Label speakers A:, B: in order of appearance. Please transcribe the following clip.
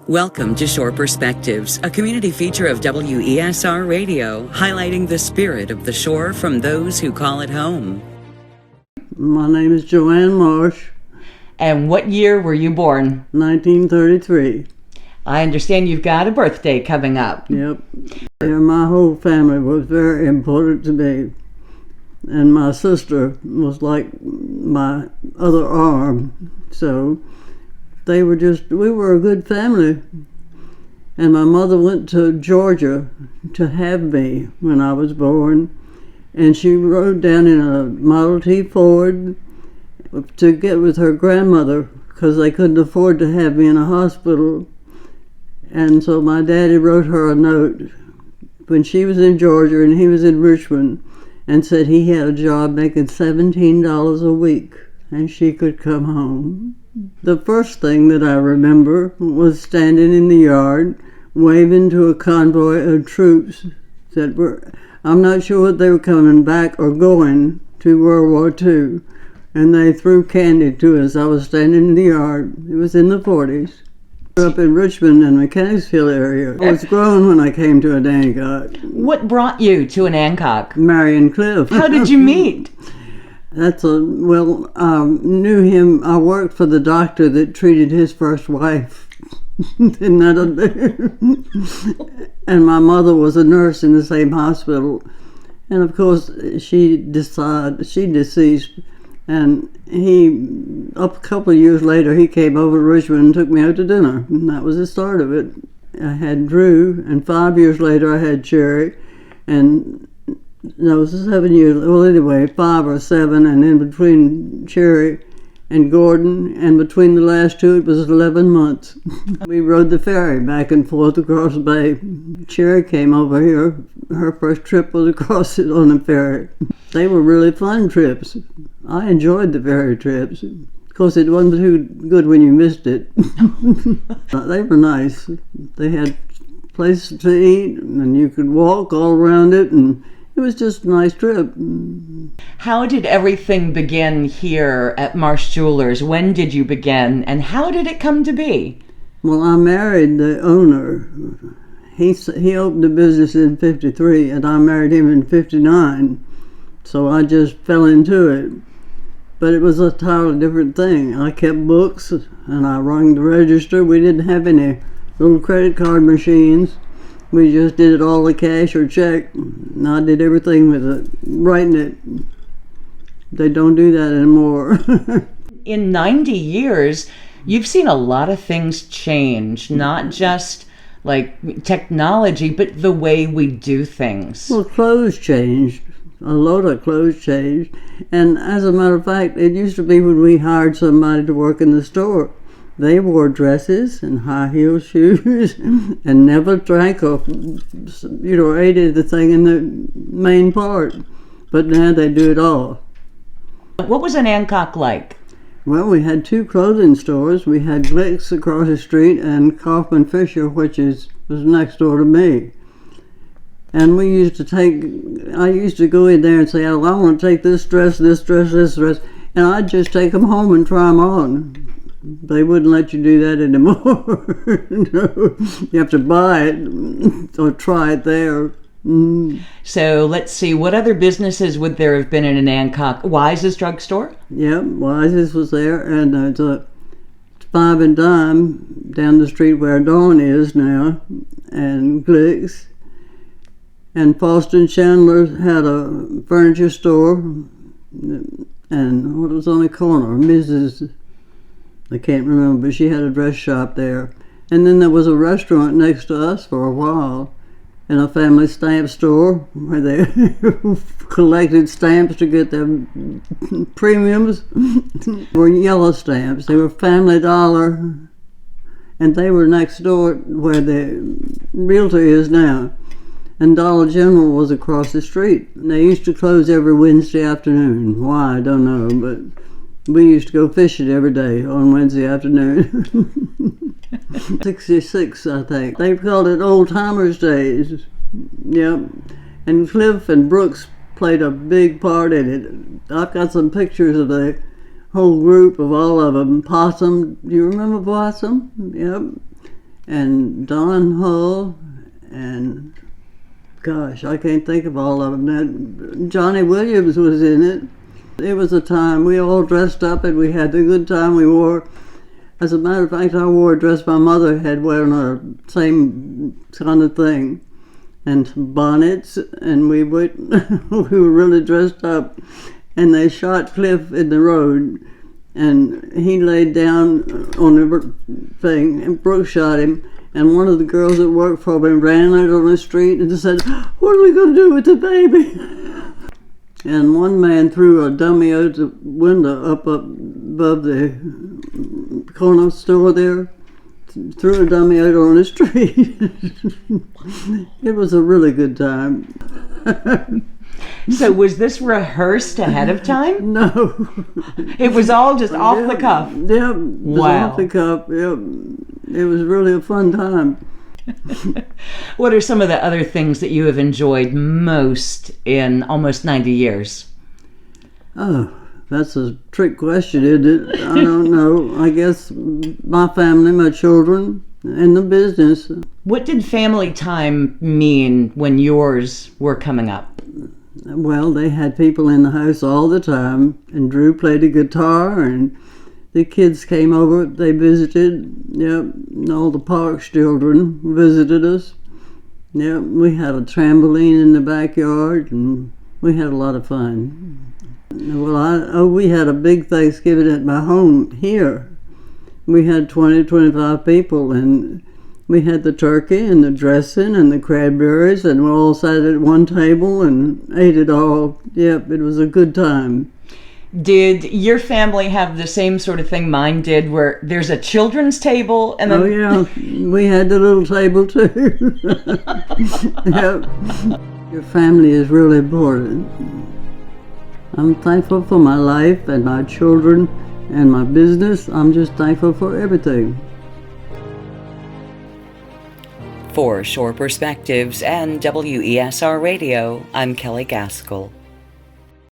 A: Welcome to Shore Perspectives, a community feature of WESR Radio, highlighting the spirit of the shore from those who call it home.
B: My name is Jo Ann Marsh.
C: And what year were you born?
B: 1933.
C: I understand you've got a birthday coming up.
B: Yep. My whole family was very important to me. And my sister was like my other arm. So we were a good family. And my mother went to Georgia to have me when I was born. And she rode down in a Model T Ford to get with her grandmother because they couldn't afford to have me in a hospital. And so my daddy wrote her a note when she was in Georgia and he was in Richmond and said he had a job making $17 a week and she could come home. The first thing that I remember was standing in the yard waving to a convoy of troops that were, I'm not sure if they were coming back or going to World War II, and they threw candy to us. I was standing in the yard. It was in the 40s. Up in Richmond and Mechanicsville area. I was grown when I came to Onancock.
C: What brought you to Onancock?
B: Marion Cliff.
C: How did you meet?
B: Knew him. I worked for the doctor that treated his first wife. And my mother was a nurse in the same hospital. And of course, she deceased. And a couple of years later, he came over to Richmond and took me out to dinner. And that was the start of it. I had Drew, and 5 years later, I had Cherry. And no, 7 years, well, anyway, 5 or 7. And in between Cherry and Gordon, and between the last two, it was 11 months. We rode the ferry back and forth across the bay. Cherry came over here. Her first trip was across it on the ferry. They were really fun trips. I enjoyed the ferry trips. Of course, it wasn't too good when you missed it. They were nice. They had places to eat, and you could walk all around it, and it was just a nice trip.
C: How did everything begin here at Marsh Jewelers? When did you begin, and how did it come to be?
B: Well, I married the owner. He opened a business in 53, and I married him in 59. So I just fell into it. But it was a entirely different thing. I kept books, and I rung the register. We didn't have any little credit card machines. We just did it all the cash or check. And I did everything with it, writing it. They don't do that anymore.
C: In 90 years, you've seen a lot of things change, not just like technology, but the way we do things.
B: Well, clothes changed. A lot of clothes changed. And as a matter of fact, it used to be when we hired somebody to work in the store, they wore dresses and high-heel shoes and never drank or, ate anything in the main part. But now they do it all.
C: What was Onancock like?
B: Well, we had 2 clothing stores. We had Glick's across the street and Kaufman Fisher, which was next door to me. And I used to go in there and say, oh, I want to take this dress, this dress, this dress. And I'd just take them home and try them on. They wouldn't let you do that anymore. No, you have to buy it or try it there.
C: So let's see, what other businesses would there have been in Onancock? Wise's drugstore?
B: Yep, Wise's was there, and there's a 5 and Dime down the street where Dawn is now, and Glick's. And Faustin Chandler had a furniture store, and what was on the corner? Mrs. I can't remember, but she had a dress shop there. And then there was a restaurant next to us for a while, and a family stamp store where they collected stamps to get their premiums. Were yellow stamps. They were Family Dollar, and they were next door where the Realtor is now. And Dollar General was across the street. They used to close every Wednesday afternoon. Why, I don't know, but we used to go fishing every day on Wednesday afternoon. 66, I think. They called it Old Timers Days. Yep. And Cliff and Brooks played a big part in it. I've got some pictures of the whole group of all of them. Possum, do you remember Possum? Yep. and Don Hull, and gosh, I can't think of all of them. That Johnny Williams was in it. It was a time we all dressed up and we had a good time. We wore, as a matter of fact, I wore a dress my mother had wearing a same kind of thing, and bonnets, and we went, we were really dressed up. And they shot Cliff in the road, and he laid down on the thing, and Brooke shot him. And one of the girls that worked for him ran out on the street and said, "What are we going to do with the baby?" And one man threw a dummy out the window up above the corner store there, threw a dummy out on the street. It was a really good time.
C: So was this rehearsed ahead of time?
B: No.
C: It was all just off the cuff?
B: Yep.
C: Wow.
B: Off the cuff, yep. It was really a fun time.
C: What are some of the other things that you have enjoyed most in almost 90 years?
B: Oh, that's a trick question, isn't it? I don't know. I guess my family, my children, and the business.
C: What did family time mean when yours were coming up?
B: Well, they had people in the house all the time, and Drew played a guitar, and the kids came over, they visited, yep, and all the Parks children visited us. Yep, we had a trampoline in the backyard, and we had a lot of fun. Well, we had a big Thanksgiving at my home here. We had 20, 25 people, and we had the turkey and the dressing and the cranberries, and we all sat at one table and ate it all. Yep, it was a good time.
C: Did your family have the same sort of thing mine did, where there's a children's table and then...
B: Oh yeah, we had the little table too. Yep. Your family is really important. I'm thankful for my life and my children and my business. I'm just thankful for everything.
A: For Shore Perspectives and WESR Radio, I'm Kelley Gaskell.